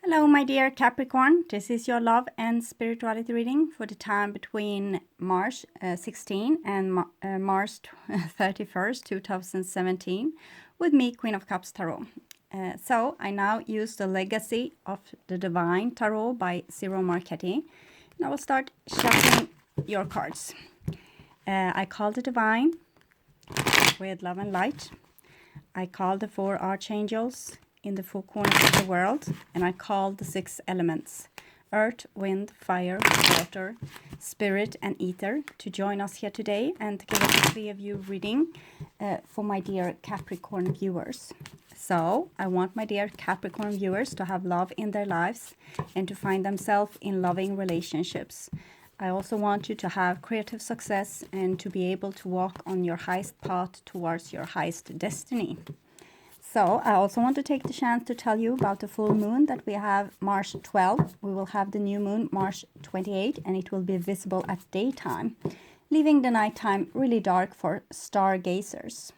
Hello, my dear Capricorn. This is your love and spirituality reading for the time between March 16 and March 31st, 2017, with me, Queen of Cups Tarot. So I now use the Legacy of the Divine Tarot by Ciro Marchetti. And I will start shuffling your cards. I call the Divine with love and light. I call the 4 archangels in the 4 corners of the world, and I call the 6 elements, earth, wind, fire, water, spirit, and ether, to join us here today and give us a clear-view reading for my dear Capricorn viewers. So I want my dear Capricorn viewers to have love in their lives and to find themselves in loving relationships. I also want you to have creative success and to be able to walk on your highest path towards your highest destiny. So I also want to take the chance to tell you about the full moon that we have March 12th. We will have the new moon March 28th, and it will be visible at daytime, leaving the nighttime really dark for stargazers.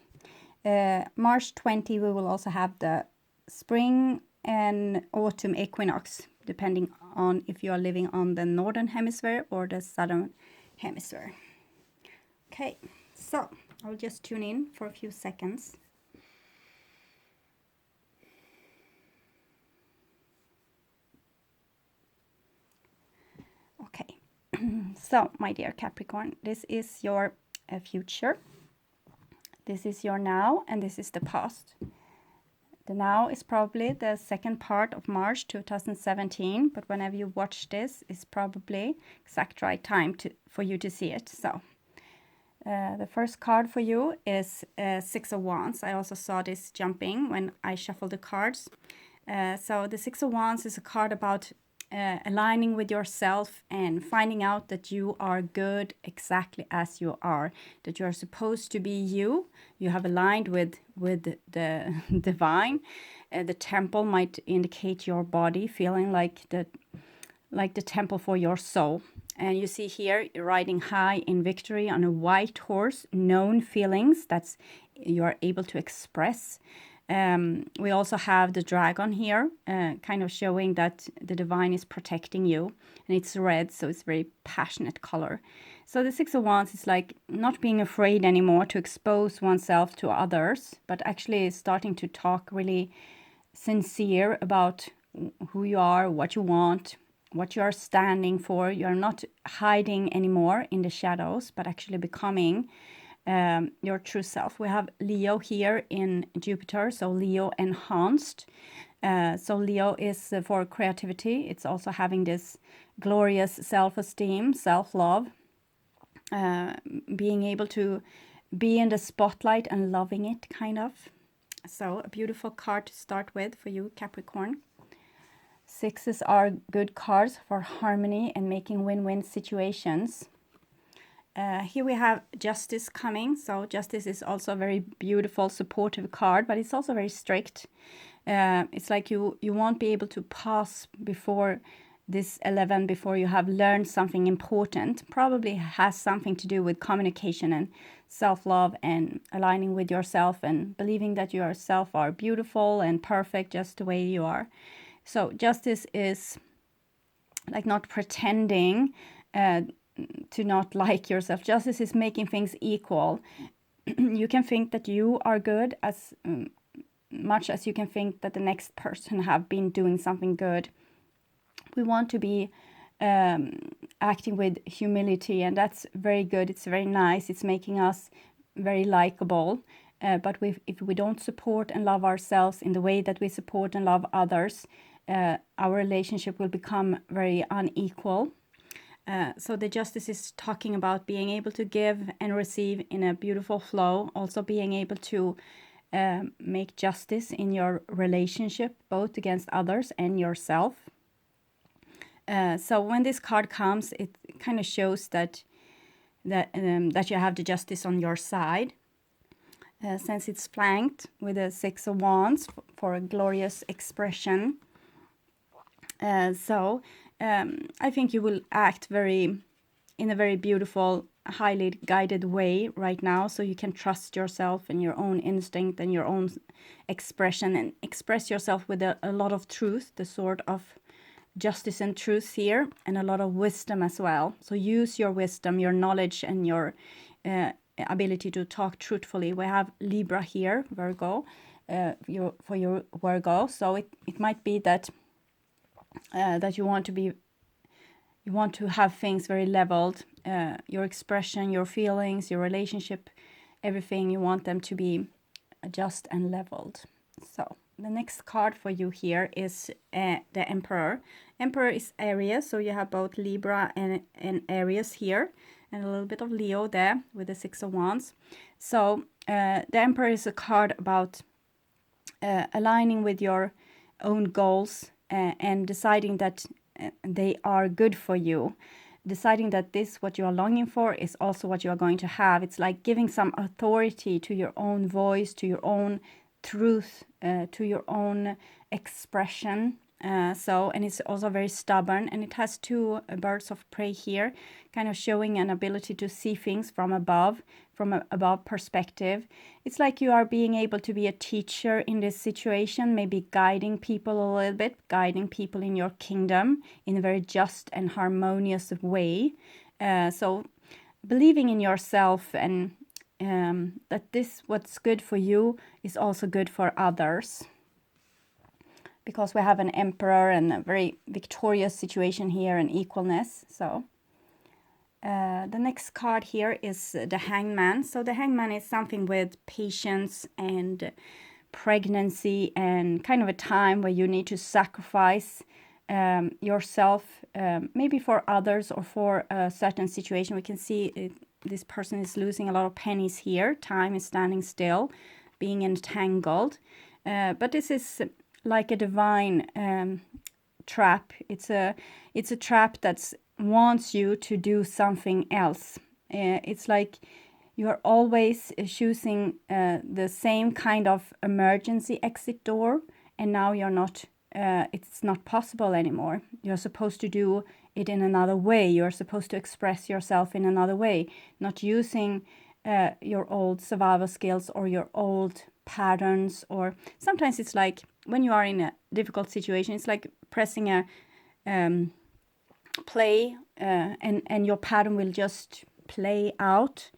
March 20, we will also have the spring and autumn equinox, depending on if you are living on the northern hemisphere or the southern hemisphere. Okay, so I'll just tune in for a few seconds. Okay, so my dear Capricorn, this is your future. This is your now, and this is the past. The now is probably the second part of March 2017, but whenever you watch this, it's probably exact right time for you to see it. So the first card for you is 6 of Wands. I also saw this jumping when I shuffled the cards. So the 6 of Wands is a card about aligning with yourself and finding out that you are good exactly as you are, that you are supposed to be you. You have aligned with the divine. The temple might indicate your body, feeling like the temple for your soul. And you see here, you're riding high in victory on a white horse, known feelings that you are able to express. We also have the dragon here, kind of showing that the divine is protecting you, and it's red, so it's very passionate color. So the 6 of Wands is like not being afraid anymore to expose oneself to others, but actually starting to talk really sincere about who you are, what you want, what you are standing for. You're not hiding anymore in the shadows, but actually becoming your true self. We have Leo here in Jupiter, so Leo enhanced. So Leo is for creativity. It's also having this glorious self-esteem, self-love, being able to be in the spotlight and loving it, kind of. So a beautiful card to start with for you, Capricorn. 6s are good cards for harmony and making win-win situations. Here we have Justice coming. So Justice is also a very beautiful, supportive card, but it's also very strict. It's like you won't be able to pass before this 11 before you have learned something important. Probably has something to do with communication and self-love and aligning with yourself and believing that you yourself are beautiful and perfect just the way you are. So Justice is like not pretending to not like yourself. Justice is making things equal. You can think that you are good as much as you can think that the next person have been doing something good. We want to be acting with humility, and that's very good. It's very nice. It's making us very likable. But if we don't support and love ourselves in the way that we support and love others, our relationship will become very unequal. So the Justice is talking about being able to give and receive in a beautiful flow, also being able to make justice in your relationship, both against others and yourself. So when this card comes, it kind of shows that you have the Justice on your side, since it's flanked with the 6 of Wands for a glorious expression. I think you will act in a very beautiful, highly guided way right now, so you can trust yourself and your own instinct and your own expression, and express yourself with a lot of truth, the sort of justice and truth here, and a lot of wisdom as well. So use your wisdom, your knowledge, and your ability to talk truthfully. We have Libra here, Virgo, for your Virgo. So it might be that that you want to have things very leveled, your expression, your feelings, your relationship, everything, you want them to be just and leveled. So the next card for you here is the Emperor. Emperor is Aries, so you have both Libra and Aries here, and a little bit of Leo there with the Six of Wands. So the Emperor is a card about aligning with your own goals and deciding that they are good for you, deciding that this, what you are longing for, is also what you are going to have. It's like giving some authority to your own voice, to your own truth, to your own expression. And it's also very stubborn, and it has two birds of prey here, kind of showing an ability to see things from above perspective. It's like you are being able to be a teacher in this situation, maybe guiding people a little bit, guiding people in your kingdom in a very just and harmonious way. So believing in yourself, and that this, what's good for you, is also good for others. Because we have an Emperor and a very victorious situation here, and equalness. So the next card here is the Hangman. So the Hangman is something with patience and pregnancy, and kind of a time where you need to sacrifice yourself, maybe for others or for a certain situation. We can see this person is losing a lot of pennies here. Time is standing still, being entangled. But this is like a divine trap. It's a trap that wants you to do something else. It's like you are always choosing the same kind of emergency exit door, and now you're not. It's not possible anymore. You're supposed to do it in another way. You're supposed to express yourself in another way, not using your old survival skills or your old patterns. Or sometimes it's like when you are in a difficult situation, it's like pressing a play, and your pattern will just play out.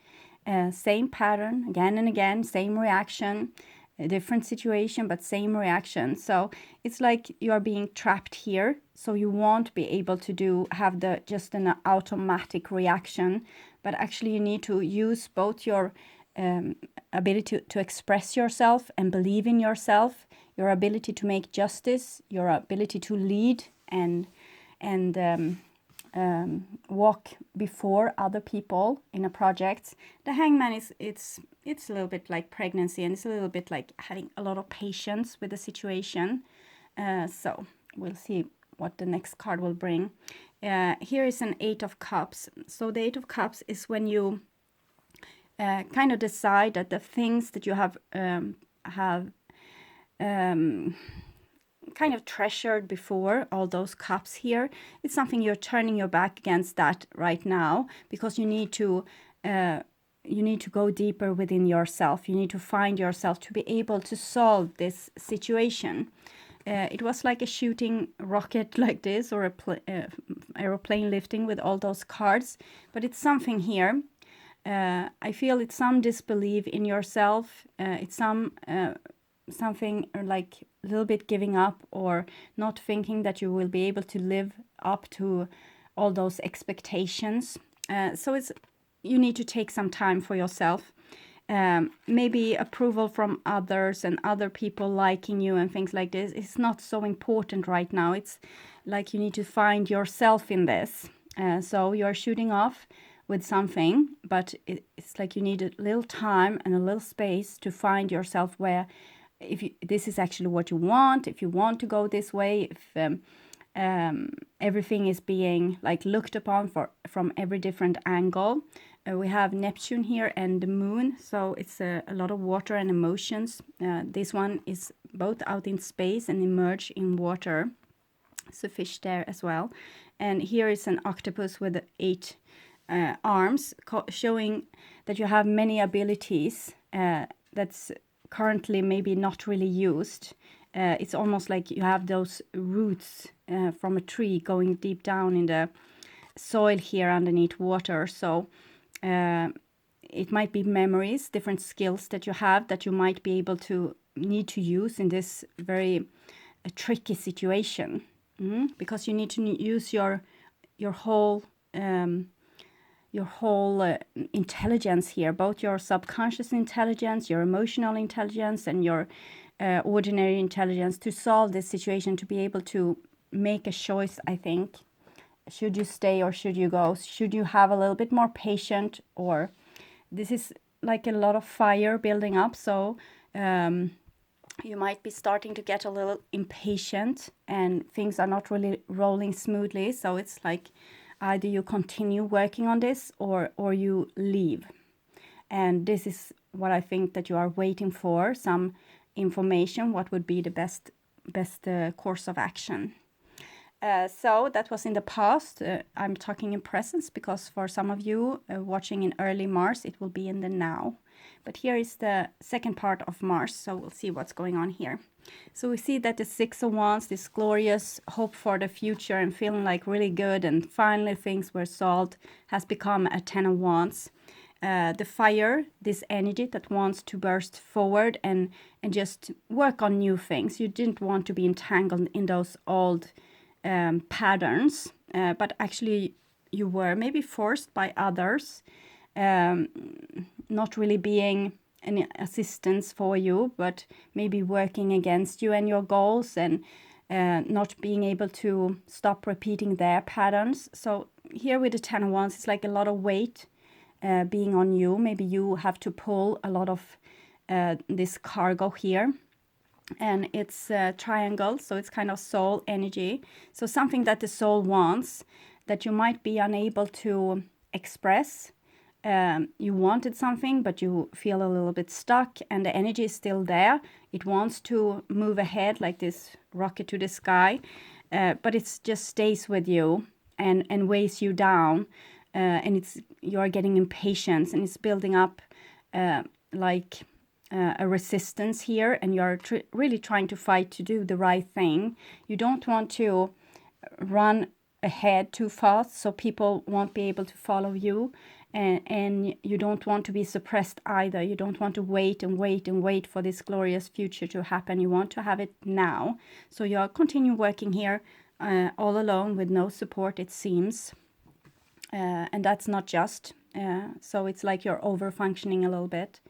Same pattern again and again, same reaction, a different situation, but same reaction. So it's like you are being trapped here. So you won't be able to have just an automatic reaction, but actually you need to use both your ability to express yourself and believe in yourself, your ability to make justice, your ability to lead and walk before other people in a project. The Hangman is it's a little bit like pregnancy, and it's a little bit like having a lot of patience with the situation. So we'll see what the next card will bring. Here is an Eight of Cups. So the Eight of Cups is when you kind of decide that the things that you have kind of treasured before, all those cups here, it's something you're turning your back against that right now, because you need to go deeper within yourself. You need to find yourself to be able to solve this situation. It was like a shooting rocket like this, or a aeroplane lifting with all those cards, but it's something here. I feel it's some disbelief in yourself. It's something like a little bit giving up, or not thinking that you will be able to live up to all those expectations. So you need to take some time for yourself. Maybe approval from others and other people liking you and things like this is not so important right now. It's like you need to find yourself in this. So you're shooting off with something, but it's like you need a little time and a little space to find yourself, where this is actually what you want, if you want to go this way, if everything is being like looked upon from every different angle. We have Neptune here and the moon, so it's a lot of water and emotions. This one is both out in space and emerge in water, so fish there as well. And here is an octopus with 8 arms, showing that you have many abilities that's currently maybe not really used. It's almost like you have those roots from a tree going deep down in the soil here underneath water. So it might be memories, different skills that you have that you might be able to need to use in this very tricky situation, because you need to use your whole intelligence here, both your subconscious intelligence, your emotional intelligence, and your ordinary intelligence to solve this situation, to be able to make a choice, I think. Should you stay or should you go? Should you have a little bit more patient, or this is like a lot of fire building up, so you might be starting to get a little impatient and things are not really rolling smoothly. So it's like either you continue working on this or you leave. And this is what I think that you are waiting for, some information, what would be the best course of action. So that was in the past. I'm talking in presence because for some of you watching in early Mars, it will be in the now. But here is the second part of Mars, so we'll see what's going on here. So we see that the Six of Wands, this glorious hope for the future and feeling like really good and finally things were solved, has become a Ten of Wands. The fire, this energy that wants to burst forward and just work on new things. You didn't want to be entangled in those old patterns, but actually you were maybe forced by others, not really being any assistance for you, but maybe working against you and your goals, and not being able to stop repeating their patterns. So here with the Ten of Wands, it's like a lot of weight being on you. Maybe you have to pull a lot of this cargo here. And it's a triangle, so it's kind of soul energy. So something that the soul wants that you might be unable to express. You wanted something, but you feel a little bit stuck, and the energy is still there. It wants to move ahead like this rocket to the sky, but it just stays with you and weighs you down. And you're getting impatient, and it's building up like a resistance here, and you're really trying to fight to do the right thing. You don't want to run ahead too fast so people won't be able to follow you, and you don't want to be suppressed either. You don't want to wait and wait and wait for this glorious future to happen. You want to have it now. So you're continue working here all alone with no support, it seems, and that's not just. So it's like you're over functioning a little bit.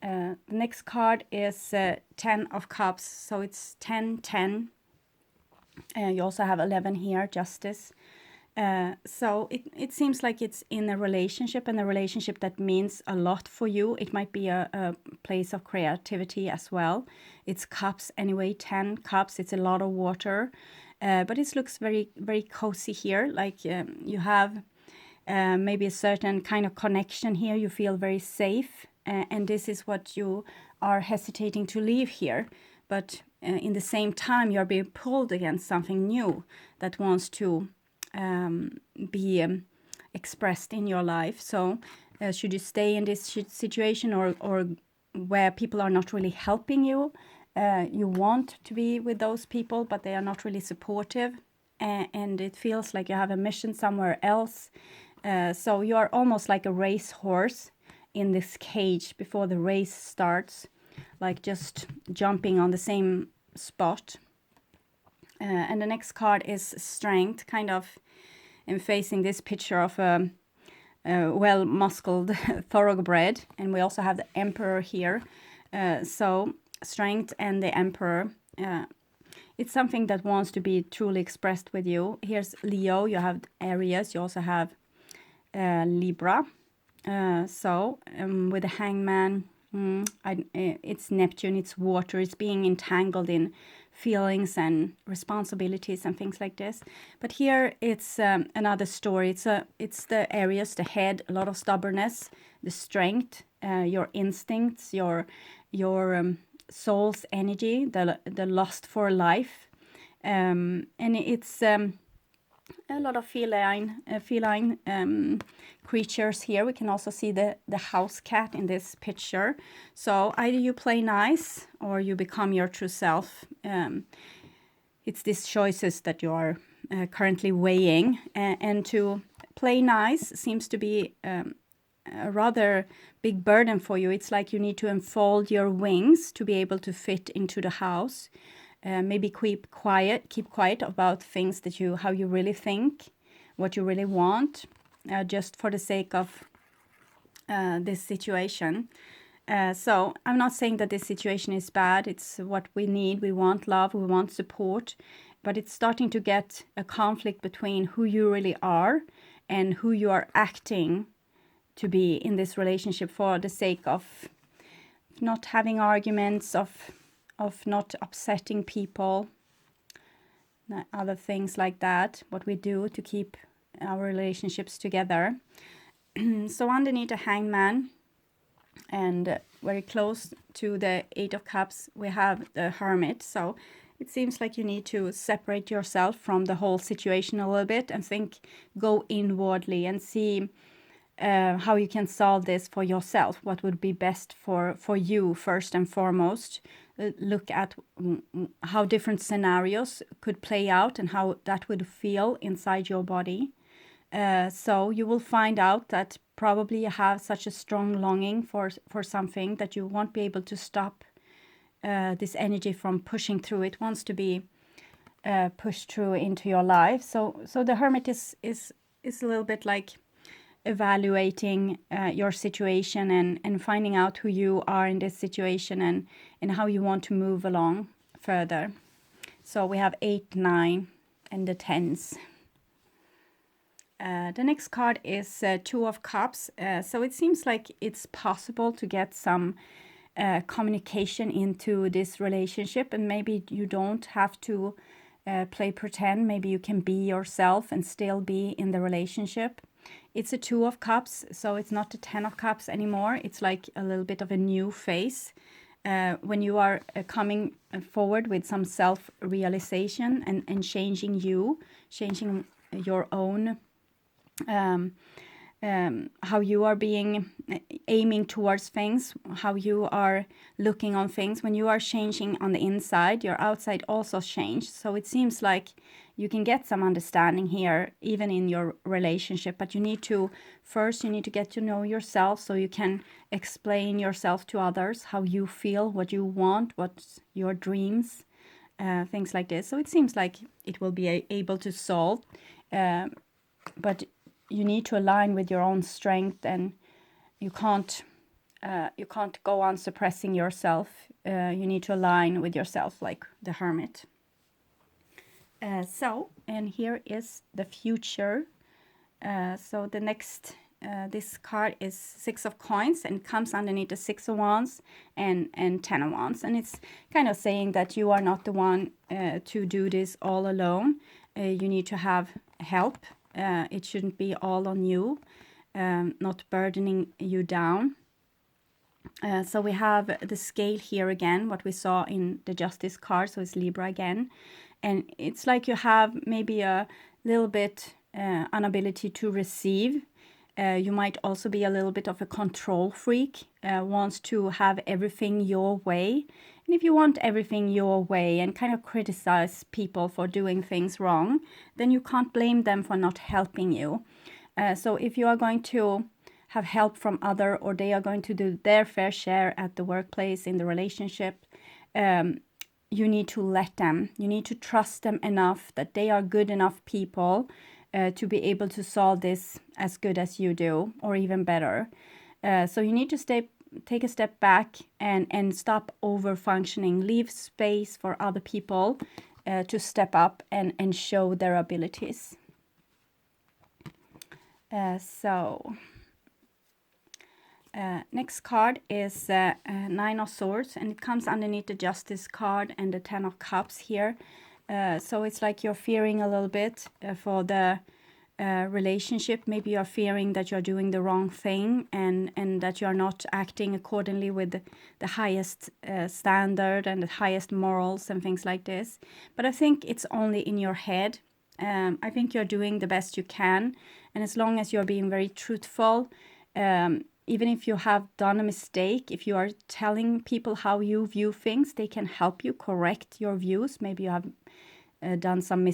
The next card is 10 of Cups, so it's 10, 10. You also have 11 here, Justice. So it seems like it's in a relationship, and a relationship that means a lot for you. It might be a place of creativity as well. It's cups anyway, 10 cups. It's a lot of water, but it looks very, very cozy here. Like you have maybe a certain kind of connection here. You feel very safe. And this is what you are hesitating to leave here. But in the same time, you're being pulled against something new that wants to be expressed in your life. So should you stay in this situation or where people are not really helping you? You want to be with those people, but they are not really supportive. And it feels like you have a mission somewhere else. So you are almost like a racehorse in this cage before the race starts, like just jumping on the same spot. And the next card is Strength, kind of facing this picture of a well-muscled thoroughbred. And we also have the Emperor here. So Strength and the Emperor, it's something that wants to be truly expressed with you. Here's Leo, you have Aries, you also have Libra. With the Hangman, it's Neptune, it's water, it's being entangled in feelings and responsibilities and things like this. But here it's another story. It's the Aries, the head, a lot of stubbornness, the strength, your instincts, your soul's energy, the lust for life, and it's a lot of feline creatures here. We can also see the house cat in this picture. So either you play nice or you become your true self. It's these choices that you are currently weighing, and to play nice seems to be a rather big burden for you. It's like you need to unfold your wings to be able to fit into the house. Maybe keep quiet about things that how you really think, what you really want, just for the sake of this situation. So I'm not saying that this situation is bad. It's what we need. We want love, we want support, but it's starting to get a conflict between who you really are and who you are acting to be in this relationship for the sake of not having arguments, of not upsetting people, other things like that, what we do to keep our relationships together. So underneath the Hangman, and very close to the Eight of Cups, we have the Hermit. So it seems like you need to separate yourself from the whole situation a little bit and go inwardly and see how you can solve this for yourself, what would be best for you first and foremost. Look at how different scenarios could play out and how that would feel inside your body. So you will find out that probably you have such a strong longing for something that you won't be able to stop this energy from pushing through. It wants to be pushed through into your life. So the Hermit is a little bit like evaluating your situation and finding out who you are in this situation and how you want to move along further. So we have 8, 9, and the 10s. The next card is Two of Cups. So it seems like it's possible to get some communication into this relationship, and maybe you don't have to play pretend. Maybe you can be yourself and still be in the relationship. It's a Two of Cups, so it's not the 10 of Cups anymore. It's like a little bit of a new phase when you are coming forward with some self-realization and changing your own how you are aiming towards things, how you are looking on things. When you are changing on the inside, your outside also changes. So it seems like you can get some understanding here, even in your relationship, but you need to get to know yourself so you can explain yourself to others, how you feel, what you want, what's your dreams, things like this. So it seems like it will be able to solve, but you need to align with your own strength, and you can't go on suppressing yourself. You need to align with yourself, like the Hermit. And here is the future. So the next, this card is 6 of Coins, and it comes underneath the 6 of Wands and 10 of Wands. And it's kind of saying that you are not the one to do this all alone. You need to have help. It shouldn't be all on you, not burdening you down. So we have the scale here again, what we saw in the Justice card, so it's Libra again. And it's like you have maybe a little bit inability to receive. You might also be a little bit of a control freak, wants to have everything your way. And if you want everything your way and kind of criticize people for doing things wrong, then you can't blame them for not helping you. So if you are going to have help from other, or they are going to do their fair share at the workplace, in the relationship, you need to let them. You need to trust them enough that they are good enough people to be able to solve this as good as you do, or even better. So you need to take a step back and stop over-functioning. Leave space for other people to step up and show their abilities. Next card is 9 of Swords, and it comes underneath the Justice card and the 10 of Cups here. So it's like you're fearing a little bit for the relationship. Maybe you're fearing that you're doing the wrong thing and that you're not acting accordingly with the highest standard and the highest morals and things like this. But I think it's only in your head. I think you're doing the best you can. And as long as you're being very truthful, even if you have done a mistake, if you are telling people how you view things, they can help you correct your views. Maybe you have done some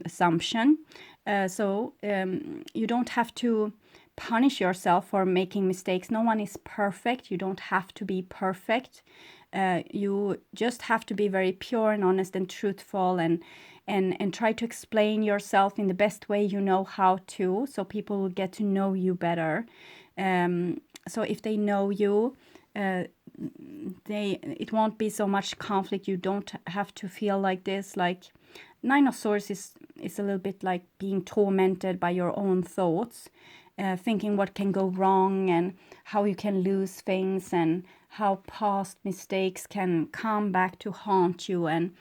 assumption. So you don't have to punish yourself for making mistakes. No one is perfect. You don't have to be perfect. You just have to be very pure and honest and truthful, and try to explain yourself in the best way you know how to, so people will get to know you better. So if they know you, it won't be so much conflict. You don't have to feel like this. Like Nine of Swords is a little bit like being tormented by your own thoughts, thinking what can go wrong and how you can lose things and how past mistakes can come back to haunt you, and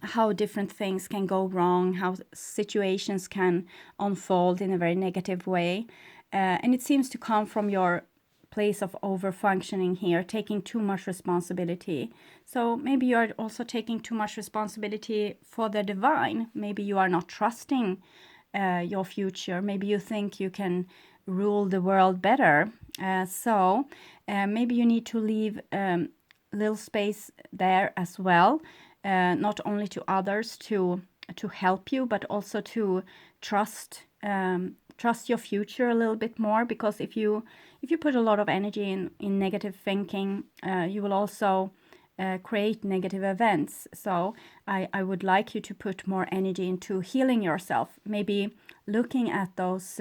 how different things can go wrong, how situations can unfold in a very negative way. And it seems to come from your place of over-functioning here, taking too much responsibility. So maybe you are also taking too much responsibility for the divine. Maybe you are not trusting your future. Maybe you think you can rule the world better. So maybe you need to leave little space there as well, not only to others to help you, but also to trust your future a little bit more. Because if you put a lot of energy in negative thinking, you will also create negative events. So I would like you to put more energy into healing yourself, maybe looking at those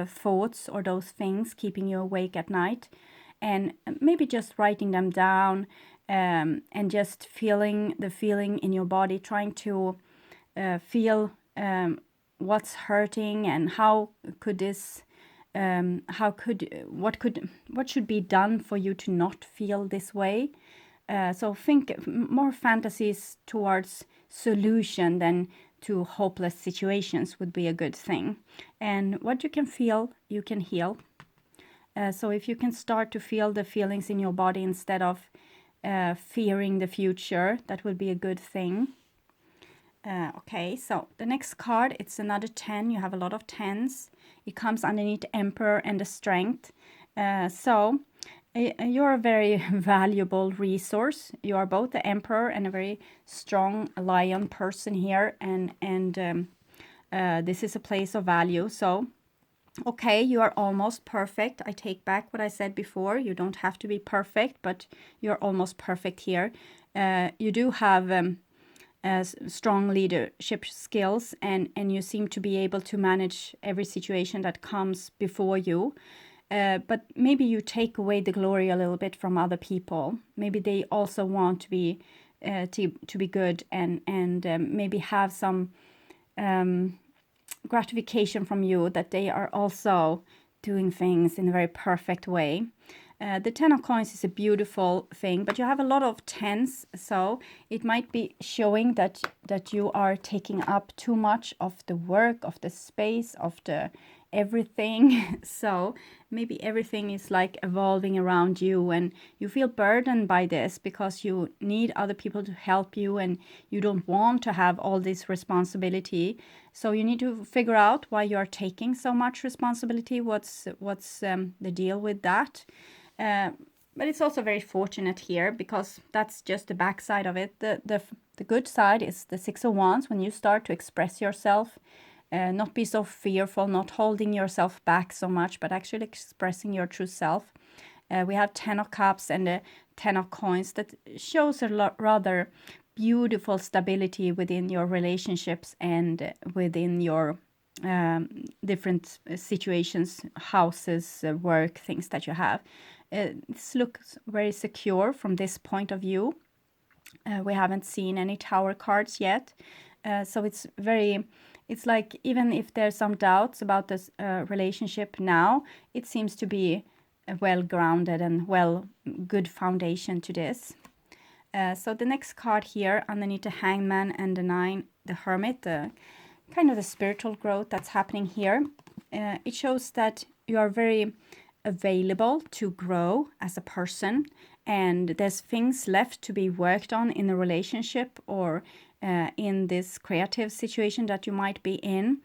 thoughts or those things keeping you awake at night, and maybe just writing them down, and just feeling the feeling in your body, trying to feel what's hurting and how could this what should be done for you to not feel this way. So think more fantasies towards solution than to hopeless situations would be a good thing. And what you can feel, you can heal. So if you can start to feel the feelings in your body instead of fearing the future, that would be a good thing. Okay, so the next card, it's another 10. You have a lot of 10s. It comes underneath the Emperor and the Strength. So you're a very valuable resource. You are both the Emperor and a very strong lion person here, and this is a place of value. So okay, you are almost perfect. I take back what I said before. You don't have to be perfect, but you're almost perfect here. You do have strong leadership skills, and you seem to be able to manage every situation that comes before you. But maybe you take away the glory a little bit from other people. Maybe they also want to be good, and maybe have some gratification from you that they are also doing things in a very perfect way. The 10 of coins is a beautiful thing, but you have a lot of 10s, so it might be showing that you are taking up too much of the work, of the space, of the everything. So maybe everything is like evolving around you, and you feel burdened by this because you need other people to help you, and you don't want to have all this responsibility. So you need to figure out why you are taking so much responsibility. What's the deal with that? But it's also very fortunate here, because that's just the backside of it. The good side is the 6 of Wands, when you start to express yourself, not be so fearful, not holding yourself back so much, but actually expressing your true self. We have 10 of Cups and the 10 of Coins that shows a rather beautiful stability within your relationships and within your different situations, houses, work, things that you have. This looks very secure from this point of view. We haven't seen any Tower cards yet, so it's like, even if there's some doubts about this relationship now, it seems to be a well-grounded and good foundation to this. So the next card here underneath the Hangman and the 9, the Hermit, the kind of the spiritual growth that's happening here. It shows that you are very available to grow as a person, and there's things left to be worked on in a relationship or in this creative situation that you might be in.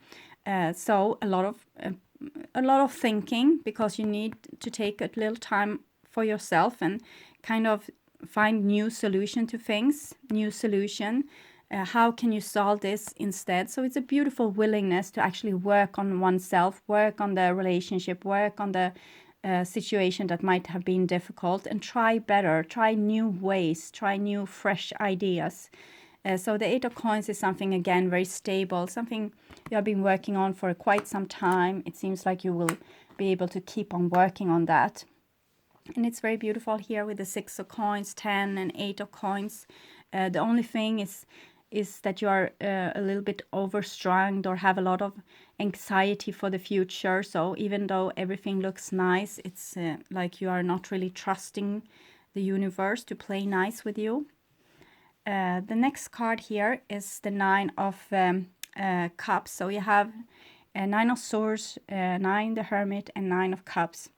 So a lot of thinking, because you need to take a little time for yourself and kind of find new solution to things, new solution. How can you solve this instead? So it's a beautiful willingness to actually work on oneself, work on the relationship, work on the situation that might have been difficult, and try better, try new ways, try new fresh ideas. So the Eight of Coins is something, again, very stable, something you have been working on for quite some time. It seems like you will be able to keep on working on that. And it's very beautiful here with the Six of Coins, 10 and 8 of Coins. The only thing is that you are a little bit overstrung or have a lot of anxiety for the future. So even though everything looks nice, it's like you are not really trusting the universe to play nice with you. The next card here is the Nine of Cups. So you have Nine of Swords, 9 the Hermit, and 9 of Cups.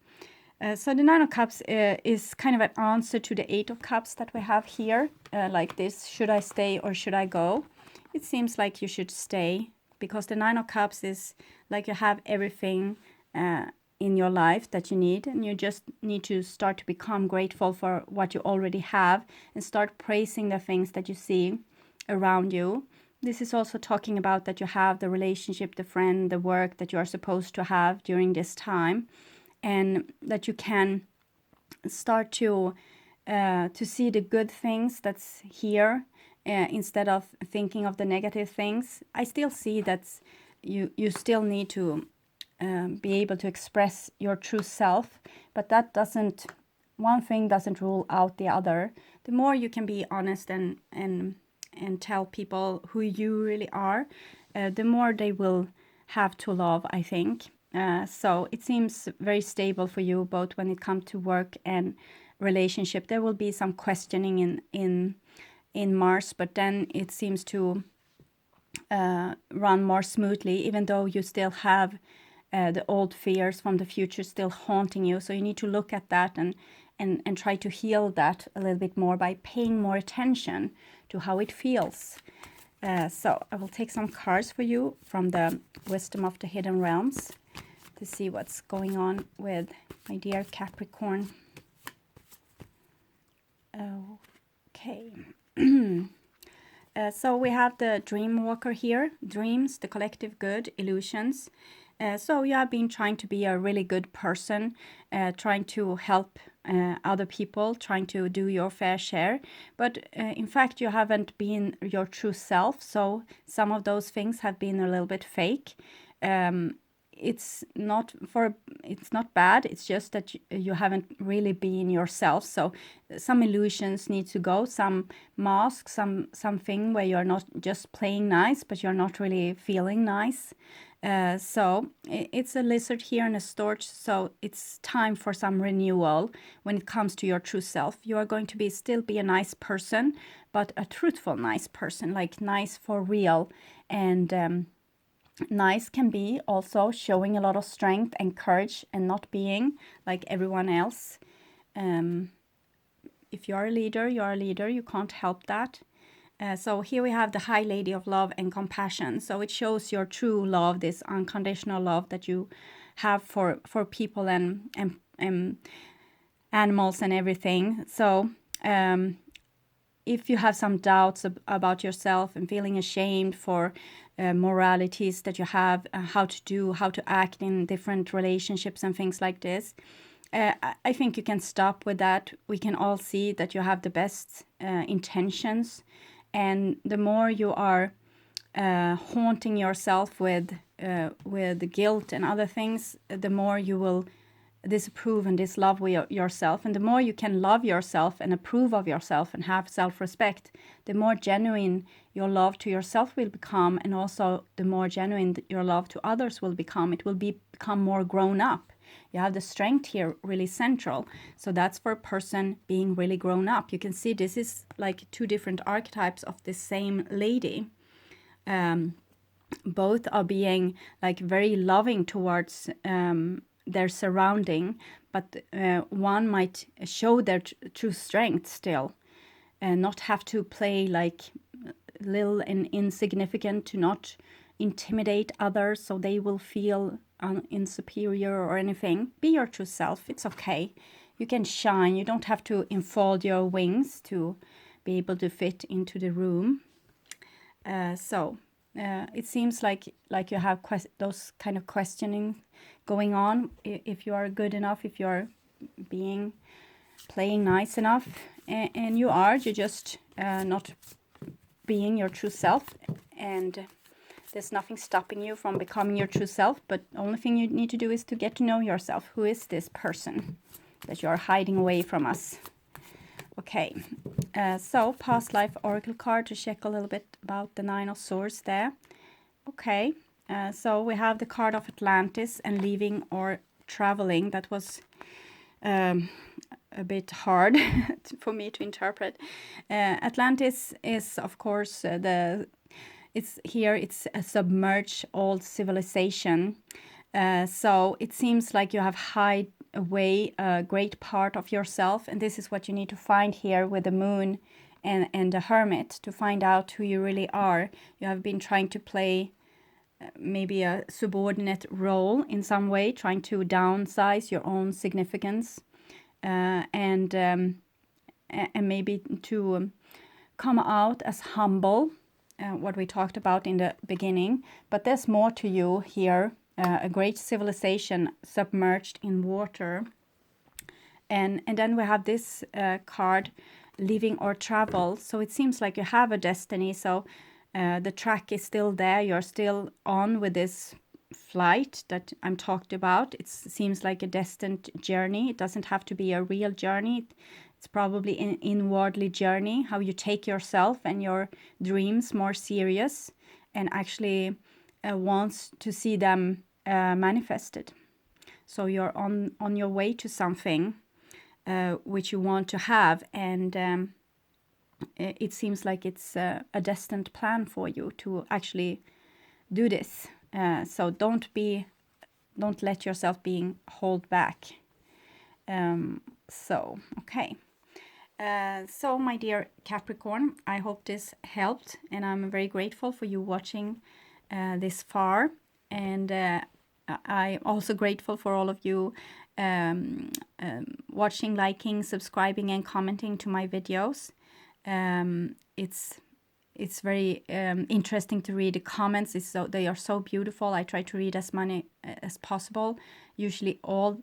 So the Nine of Cups is kind of an answer to the Eight of Cups that we have here, like this: should I stay or should I go? It seems like you should stay, because the Nine of Cups is like you have everything in your life that you need, and you just need to start to become grateful for what you already have and start praising the things that you see around you. This is also talking about that you have the relationship, the friend, the work that you are supposed to have during this time, and that you can start to see the good things that's here instead of thinking of the negative things. I still see that you still need to be able to express your true self, but that doesn't, one thing doesn't rule out the other. The more you can be honest and tell people who you really are, the more they will have to love, I think. So it seems very stable for you, both when it comes to work and relationship. There will be some questioning in Mars, but then it seems to run more smoothly, even though you still have the old fears from the future still haunting you. So you need to look at that and try to heal that a little bit more by paying more attention to how it feels. So I will take some cards for you from the Wisdom of the Hidden Realms to see what's going on with my dear Capricorn. Okay. So we have the Dream Walker here. Dreams, the collective good, illusions. So you have been trying to be a really good person, trying to help other people, trying to do your fair share. But in fact, you haven't been your true self. So some of those things have been a little bit fake. It's not bad. It's just that you haven't really been yourself. So some illusions need to go, some masks, something where you're not just playing nice, but you're not really feeling nice. So it's a lizard here and a storch. So it's time for some renewal when it comes to your true self. You are going to still be a nice person, but a truthful nice person, like nice for real. And nice can be also showing a lot of strength and courage and not being like everyone else. If you are a leader, you are a leader. You can't help that. So here we have the High Lady of Love and Compassion. So it shows your true love, this unconditional love that you have for people and animals and everything. So if you have some doubts about yourself and feeling ashamed for moralities that you have, how to act in different relationships and things like this, I think you can stop with that. We can all see that you have the best intentions. And the more you are haunting yourself with guilt and other things, the more you will disapprove and dislove yourself. And the more you can love yourself and approve of yourself and have self-respect, the more genuine your love to yourself will become, and also the more genuine your love to others will become. It will become more grown up. You have the strength here really central. So that's for a person being really grown up. You can see this is like two different archetypes of the same lady. Both are being like very loving towards their surrounding, but one might show their true strength still, and not have to play like little and insignificant, to not intimidate others so they will feel insuperior or anything. Be your true self. It's okay. You can shine. You don't have to unfold your wings to be able to fit into the room. It seems like you have those kind of questioning going on. If you are good enough, if you're playing nice enough, and you're just not being your true self, and there's nothing stopping you from becoming your true self. But the only thing you need to do is to get to know yourself. Who is this person that you're hiding away from us? Okay, so past life oracle card to check a little bit about the 9 of Swords there. Okay, so we have the card of Atlantis and leaving or traveling. That was a bit hard for me to interpret. Atlantis is, of course, it's a submerged old civilization. So it seems like you have hide away a great part of yourself, and this is what you need to find here with the moon and the hermit, to find out who you really are. You have been trying to play maybe a subordinate role in some way, trying to downsize your own significance, and maybe to come out as humble, what we talked about in the beginning. But there's more to you here. A great civilization submerged in water. And then we have this card, living or travel. So it seems like you have a destiny. So the track is still there. You're still on with this flight that I'm talked about. It seems like a destined journey. It doesn't have to be a real journey. It's probably an inwardly journey, how you take yourself and your dreams more serious, and actually wants to see them manifested. So you're on your way to something which you want to have, and it seems like it's a destined plan for you to actually do this. So don't let yourself being held back. Okay. So my dear Capricorn, I hope this helped, and I'm very grateful for you watching this far. And I'm also grateful for all of you watching, liking, subscribing, and commenting to my videos. It's very interesting to read the comments. They are so beautiful. I try to read as many as possible, usually all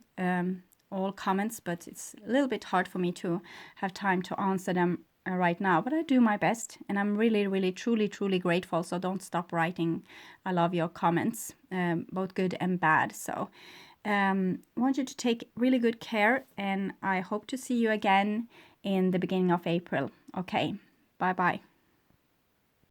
comments, but it's a little bit hard for me to have time to answer them right now, but I do my best, and I'm really, really, truly grateful. So don't stop writing. I love your comments, both good and bad. So I want you to take really good care, and I hope to see you again in the beginning of April. Okay, bye bye.